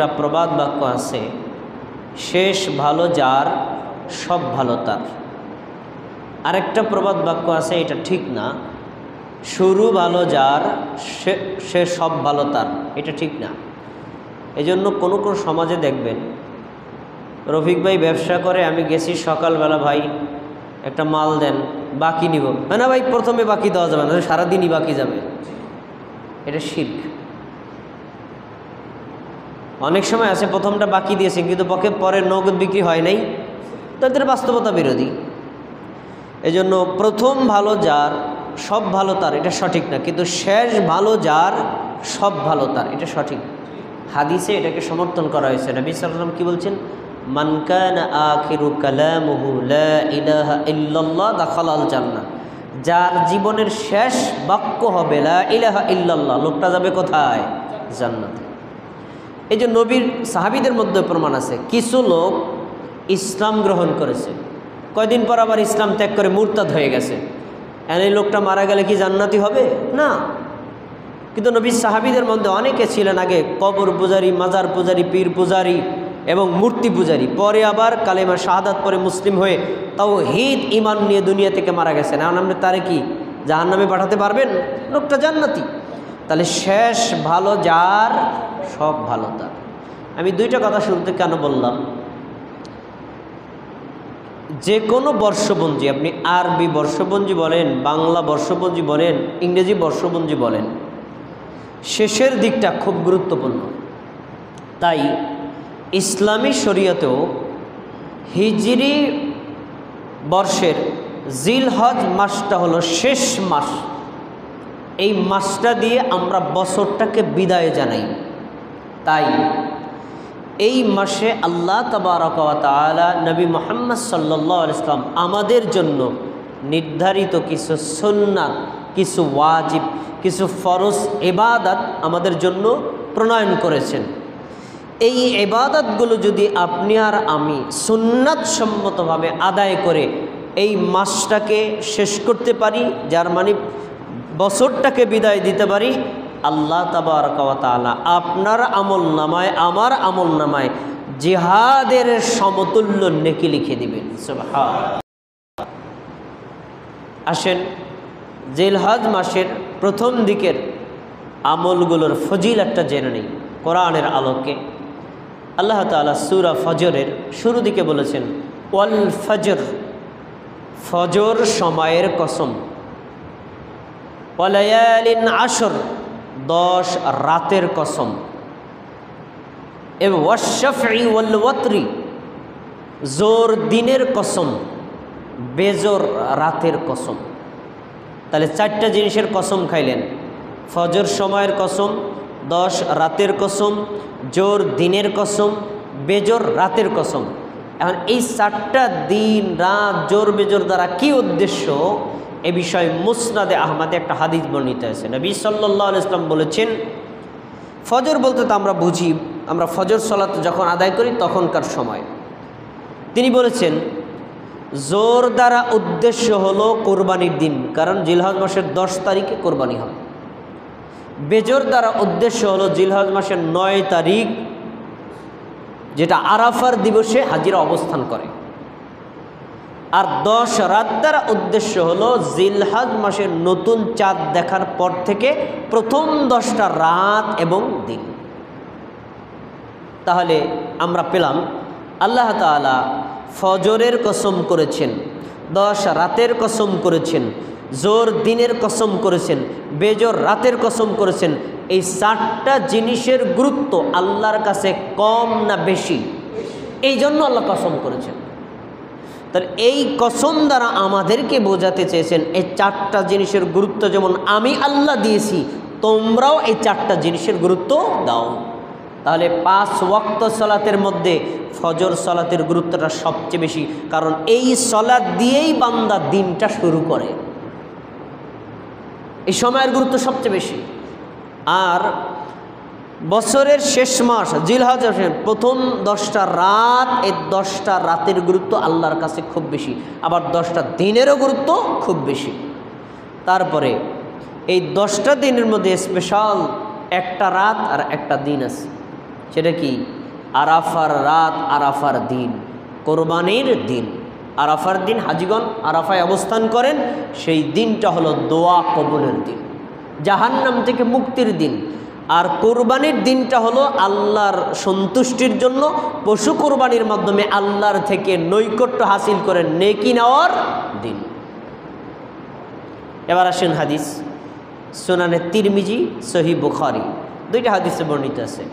একটা প্রবাদ বাক্য আছে, শেষ ভালো যার সব ভালো তার। আরেকটা প্রবাদ বাক্য আছে, এটা ঠিক না, শুরু ভালো যার সে সব ভালো তার, এটা ঠিক না। এজন্য কোনো কোনো সমাজে দেখবেন, রফিক ভাই ব্যবসা করে, আমি গেছি সকালবেলা, ভাই একটা মাল দেন, বাকি নিব, না ভাই প্রথমে বাকি দেওয়া যাবে না, সারাদিনই বাকি যাবে, এটা শিরক। অনেক সময় আছে প্রথমটা বাকি দিয়েছে কিন্তু পরে নগদ বিক্রি হয় নাই, তাদের বাস্তবতা বিরোধী। এজন্য প্রথম ভালো যার সব ভালো তার, এটা সঠিক না, কিন্তু শেষ ভালো যার সব ভালো তার, এটা সঠিক। হাদিসে এটাকে সমর্থন করা হয়েছে। নবী সাল্লাল্লাহু আলাইহি ওয়াসাল্লাম কি বলছেন? মান কানা আখিরু কালামুহু লা ইলাহা ইল্লাল্লাহ দাখালাল জান্নাহ, যার জীবনের শেষ বাক্য হবে লা ইলাহা ইল্লাল্লাহ, লোকটা যাবে কোথায়? জান্নাতে। এই যে নবীর সাহাবীদের মধ্যে প্রমাণ আছে, কিছু লোক ইসলাম গ্রহণ করেছে, কয়দিন পর আবার ইসলাম ত্যাগ করে মুরতাদ হয়ে গেছে। এই লোকটা মারা গেলে কি জান্নাতি হবে? না। কিন্তু নবীর সাহাবীদের মধ্যে অনেকে ছিলেন আগে কবর পূজারী, মাজার পূজারী, পীর পূজারী এবং মূর্তি পূজারী, পরে আবার কালেমা শাহাদাত পরে মুসলিম হয়ে তাওহীদ ঈমান নিয়ে দুনিয়া থেকে মারা গেছেন। এখন আপনি তারে কি জাহান্নামে পাঠাতে পারবেন? লোকটা জান্নাতি। তাহলে শেষ ভালো যার সব ভালো তার। আমি দুইটা কথা শুরুতে কেন বললাম, যে কোনো বর্ষপঞ্জি, আপনি আরবি বর্ষপঞ্জি বলেন, বাংলা বর্ষপঞ্জি বলেন, ইংরেজি বর্ষপঞ্জি বলেন, শেষের দিকটা খুব গুরুত্বপূর্ণ। তাই ইসলামী শরীয়তেও হিজরি বর্ষের জিলহজ মাসটা হলো শেষ মাস। এই মাসটা দিয়ে আমরা বছরটাকে বিদায় জানাই। তাই এই মাসে আল্লাহ তাবারক ওয়া তাআলা নবী মুহাম্মদ সাল্লাল্লাহু আলাইহি ওয়াসাল্লাম আমাদের জন্য নির্ধারিত কিছু সুন্নাত, কিছু ওয়াজিব, কিছু ফরজ ইবাদত আমাদের জন্য প্রণয়ন করেছেন। এই ইবাদতগুলো যদি আপনি আর আমি সুন্নাত সম্মতভাবে আদায় করে এই মাসটাকে শেষ করতে পারি, যার মানে বছরটাকে বিদায় দিতে পারি, আল্লাহ তাবারক ওয়া তাআলা আপনার আমল নামায়, আমার আমল নামায় জিহাদের সমতুল্য নেকি লিখে দিবেন। সুবহানাল্লাহ। আসেন জিলহজ মাসের প্রথম দিকের আমলগুলোর ফজিলতটা জেনে নেই কোরআনের আলোকে। আল্লাহ তাআলা সূরা ফজরের শুরু দিকে বলেছেন, ওয়াল ফজর, ফজর সময়ের কসম, ওয়ালায়ালিন আশর, 10 রাতের কসম, এবং ওয়াশ-শাফঈ ওয়াল ওয়াতরি, জোর দিনের কসম, বেজোর রাতের কসম। তাহলে 4টা জিনিসের কসম খাইলেন, ফজর সময়ের কসম, 10 রাতের কসম, জোর দিনের কসম, বেজোর রাতের কসম। এখন এই 4টা দিন রাত জোর বেজোর দ্বারা কি উদ্দেশ্য, এ বিষয়ে মুসনাদে আহমদে একটা হাদিস বর্ণিত আছে। নবী সাল্লাল্লাহু আলাইহি ওয়াসাল্লাম বলেছেন, ফজর বলতে তো আমরা বুঝি, আমরা ফজর সালাত যখন আদায় করি তখনকার সময়। তিনি বলেছেন, জোর দ্বারা উদ্দেশ্য হলো কোরবানির দিন, কারণ জিলহজ মাসের 10 তারিখে কোরবানি হয়। বেজোর দ্বারা উদ্দেশ্য হলো জিলহজ মাসের 9 তারিখ, যেটা আরাফার দিবসে হাজিরা অবস্থান করে। আর 10 রাত দ্বারা উদ্দেশ্য হলো জিলহজ মাসের নতুন চাঁদ দেখার পর থেকে প্রথম 10টা রাত এবং দিন। তাহলে আমরা পেলাম আল্লাহ তাআলা ফজরের কসম করেছেন, 10 রাতের কসম করেছেন, জোর দিনের কসম করেছেন, বেজোর রাতের কসম করেছেন। এই 4টা জিনিসের গুরুত্ব আল্লাহর কাছে কম না বেশি? এই জন্য আল্লাহ কসম করেছেন। তাহলে এই কসম দ্বারা আমাদেরকে বোঝাতে চেয়েছেন, এই 4টা জিনিসের গুরুত্ব যেমন আমি আল্লাহ দিয়েছি, তোমরাও এই 4টা জিনিসের গুরুত্ব দাও। তাহলে 5 ওয়াক্ত সালাতের মধ্যে ফজর সালাতের গুরুত্বটা সবচেয়ে বেশি, কারণ এই সালাত দিয়েই বান্দা দিনটা শুরু করে। এই সময়ের গুরুত্ব সবচেয়ে বেশি। আর বছরের শেষ মাস জিলহজ প্রথম 10টা রাত, এই 10টা রাতের গুরুত্ব আল্লাহর কাছে খুব বেশি, আবার 10টা দিনেরও গুরুত্ব খুব বেশি। তারপরে এই 10টা দিনের মধ্যে স্পেশাল একটা রাত আর একটা দিন আছে। সেটা কি? আরাফার রাত, আরাফার দিন, কোরবানির দিন। আরাফার দিন হাজিগণ আরাফায় অবস্থান করেন, সেই দিনটা হলো দোয়া কবুলের দিন, জাহান্নাম থেকে মুক্তির দিন। আর কোরবানির দিনটা হলো আল্লাহর সন্তুষ্টির জন্য পশু কোরবানির মাধ্যমে আল্লাহর থেকে নৈকট্য হাসিল করে নেকি নেওয়ার দিন। এবার আসেন হাদিস, সুনানে তিরমিজি, সহিহ বুখারী, দুইটা হাদিসে বর্ণিত আছে।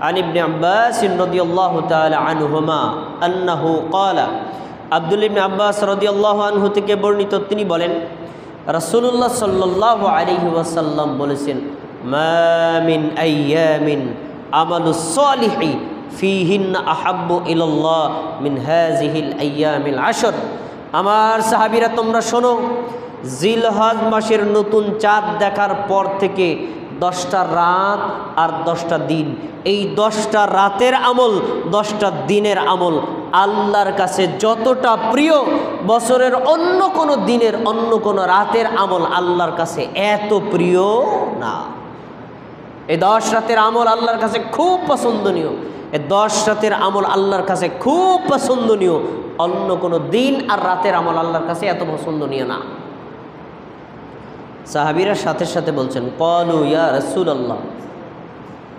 আন ইবনে আব্বাস রাদিয়াল্লাহু তাআলা আনহুমা আন্নাহু ক্বালা, আব্দুল্লাহ ইবনে আব্বাস রাদিয়াল্লাহু আনহু থেকে বর্ণিত, তিনি বলেন রাসূলুল্লাহ সাল্লাল্লাহু আলাইহি ওয়াসাল্লাম বলেছেন, মা মিন আইয়ামিন আমালুস সালিহি ফীহিন্না আহাব্বু ইলাল্লাহ মিন হাযিহিল আইয়ামিল আশর। আমার সাহাবীরা তোমরা শোনো, জিলহজ মাসের নতুন চাঁদ দেখার পর থেকে 10টা রাত আর 10টা দিন, এই 10টা রাতের আমল, 10টা দিনের আমল আল্লাহর কাছে যতটা প্রিয়, বছরের অন্য কোনো দিনের, অন্য কোনো রাতের আমল আল্লাহর কাছে এত প্রিয় না। এই 10 রাতের আমল আল্লাহর কাছে খুব পছন্দনীয়, এই 10 রাতের আমল আল্লাহর কাছে খুব পছন্দনীয়, অন্য কোনো দিন আর রাতের আমল আল্লাহর কাছে এত পছন্দনীয় না। সাহাবীরা সাথে সাথে বলছেন, ক্বালু ইয়া রাসূলুল্লাহ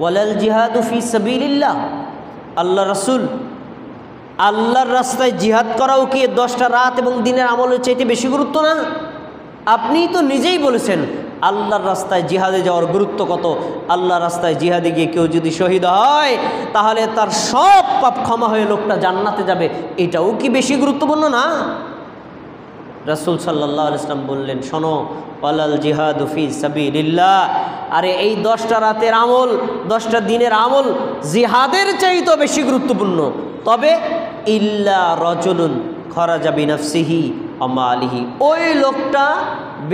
ওয়ালাল জিহাদু ফি সাবিলিল্লাহ, আল্লাহ রাসূল, আল্লাহর রাস্তায় জিহাদ করাও কি 10টা রাত এবং দিনের আমলের চাইতে বেশি গুরুত্ব না? আপনিই তো নিজেই বলেছেন আল্লাহর রাস্তায় জিহাদে যাওয়ার গুরুত্ব কত। আল্লাহর রাস্তায় জিহাদে গিয়ে কেউ যদি শহীদ হয় তাহলে তার সব পাপ ক্ষমা হয়ে লোকটা জান্নাতে যাবে, এটাও কি বেশি গুরুত্বপূর্ণ না? রাসূল সাল্লাল্লাহু আলাইহি ওয়াসাল্লাম বললেন, শোনো, ওয়ালাল জিহাদু ফি সাবিলিল্লাহ, আরে এই 10টা রাতের আমল, 10টা দিনের আমল জিহাদের চাইতেও বেশি গুরুত্বপূর্ণ। তবে ইল্লা রাজুলুন খরাজা বিনাফসিহি ওয়া মালিহি, ওই লোকটা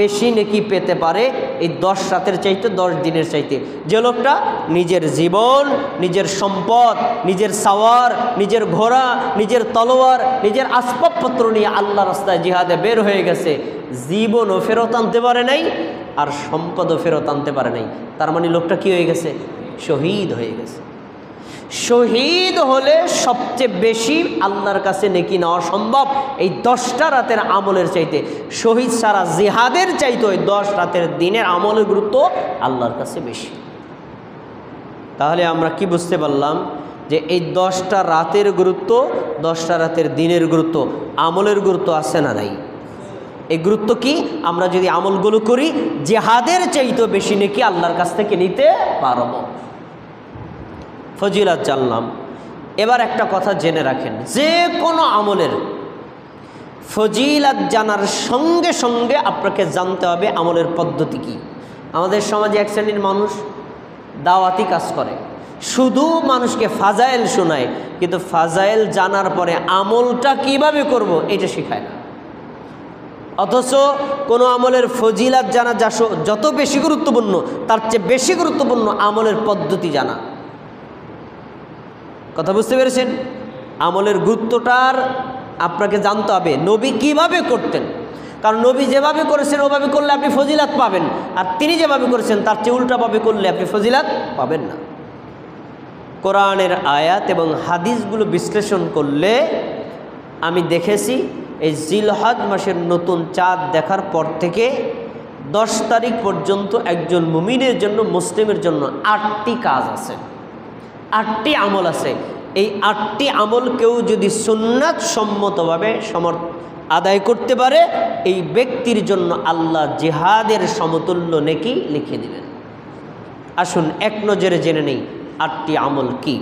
বেশি নেকি পেতে পারে এই 10 রাতের চাইতে, 10 দিনের চাইতে, যে লোকটা নিজের জীবন, নিজের সম্পদ, নিজের সাওয়ার, নিজের ঘোড়া, নিজের তলোয়ার, নিজের আসবাবপত্র নিয়ে আল্লাহ রাস্তায় জিহাদে বের হয়ে গেছে, জীবনও ফেরত আনতে পারে নাই আর সম্পদও ফেরত আনতে পারে নাই, তার মানে লোকটা কি হয়ে গেছে? শহীদ হয়ে গেছে। শহীদ হলে সবচেয়ে বেশি আল্লাহর কাছে নেকি নেওয়া সম্ভব এই 10টা রাতের আমলের চাইতে। শহীদ সারা জিহাদের চাইতে ওই 10 রাতের দিনের আমলের গুরুত্ব আল্লাহর কাছে বেশি। তাহলে আমরা কি বুঝতে পারলাম? যে এই 10টা রাতের গুরুত্ব, 10টা রাতের দিনের গুরুত্ব, আমলের গুরুত্ব আছে না নাই? এই গুরুত্ব কি? আমরা যদি আমলগুলো করি জিহাদের চাইতে বেশি নেকি আল্লাহর কাছ থেকে নিতে পারব। ফজিলত জানলাম। এবার একটা কথা জেনে রাখেন, যে কোনো আমলের ফজিলত জানার সঙ্গে সঙ্গে আপনাকে জানতে হবে আমলের পদ্ধতি কি। আমাদের সমাজে এক শ্রেণীর মানুষ দাওয়াতি কাজ করে, শুধু মানুষকে ফাজাইল শোনায়, কিন্তু ফাজাইল জানার পরে আমলটা কিভাবে করব এটা শেখায় না। অথচ কোনো আমলের ফজিলত জানা যত বেশি গুরুত্বপূর্ণ, তার চেয়ে বেশি গুরুত্বপূর্ণ আমলের পদ্ধতি জানা। কথা বুঝতে পেরেছেন? আমলের গুরুত্বটার আপনাকে জানতে হবে নবী কিভাবে করতেন, কারণ নবী যেভাবে করেছেন ওভাবে করলে আপনি ফজিলত পাবেন, আর তিনি যেভাবে করেছেন তার চেয়ে উল্টাভাবে করলে আপনি ফজিলত পাবেন না। কোরআনের আয়াত এবং হাদিসগুলো বিশ্লেষণ করলে আমি দেখেছি এই জিলহজ মাসের নতুন চাঁদ দেখার পর থেকে 10 তারিখ পর্যন্ত একজন মুমিনের জন্য, মুসলিমের জন্য 8টি কাজ আছে, 8টি আমল আছে। এই 8টি আমল কেউ যদি সুন্নাত সম্মতভাবে আদায় করতে পারে, এই ব্যক্তির জন্য আল্লাহ জিহাদের সমতুল্য নেকি লিখে দিবেন। আসুন এক নজরে জেনে নেই 8টি আমল কি।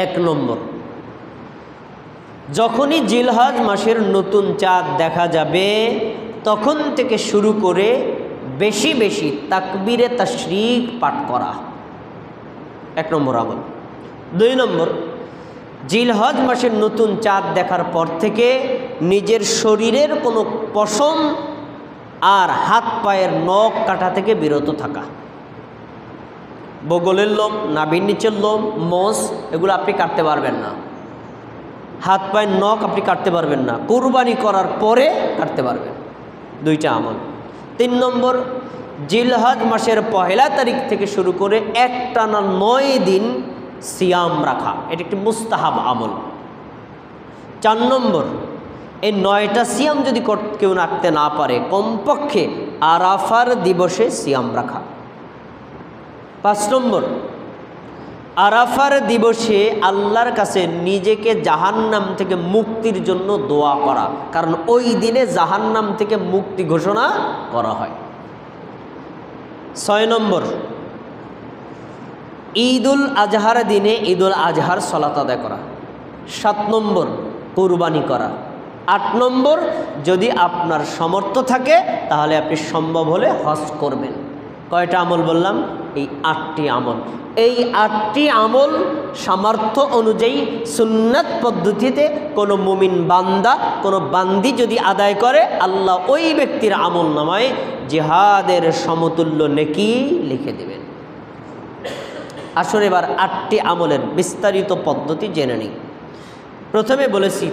1 নম্বর, যখনই জিলহজ মাসের নতুন চাঁদ দেখা যাবে তখন থেকে শুরু করে বেশি বেশি তাকবীরে তাশরিক পাঠ করা, 1 নম্বর আমল। 2 নম্বর, জিলহজ মাসের নতুন চাঁদ দেখার পর থেকে নিজের শরীরের কোনো পশম আর হাত পায়ের নখ কাটা থেকে বিরত থাকা। বগলের লোম, নাভির নিচের লোম, মোষ, এগুলো আপনি কাটতে পারবেন না। হাত পায়ের নখ আপনি কাটতে পারবেন না, কুরবানি করার পরে কাটতে পারবেন। 2টা আমল। 3 নম্বর, জিলহজ মাসের 1 তারিখ থেকে শুরু করে একটানা 9 দিন সিয়াম রাখা, এটা একটি মুস্তাহাব আমল। 4 নম্বর, এই 9টা সিয়াম যদি কেউ রাখতে না পারে, কমপক্ষে আরাফার দিবসে সিয়াম রাখা। 5 নম্বর, আরাফার দিবসে আল্লাহর কাছে নিজেকে জাহান্নাম থেকে মুক্তির জন্য দোয়া করা, কারণ ওই দিনে জাহান্নাম থেকে মুক্তি ঘোষণা করা হয়। 6 নম্বর, ঈদুল আজহার দিনে ঈদুল আজহার সালাত আদায় করা। 7 নম্বর, কুরবানি করা। 8 নম্বর, যদি আপনার সামর্থ্য থাকে তাহলে আপনি সম্ভব হলে হজ করবেন। কয়টা আমল বললাম? এই 8টি আমল। এই 8টি আমল সামর্থ্য অনুযায়ী সুন্নাত পদ্ধতিতে কোনো মুমিন বান্দা, কোনো বান্দি যদি আদায় করে, আল্লাহ ওই ব্যক্তির আমল নামায় জিহাদের সমতুল্য নেকি লিখে দেবেন। আসলে এবার 8টি আমলের বিস্তারিত পদ্ধতি জেনে নিই। প্রথমে বলেছি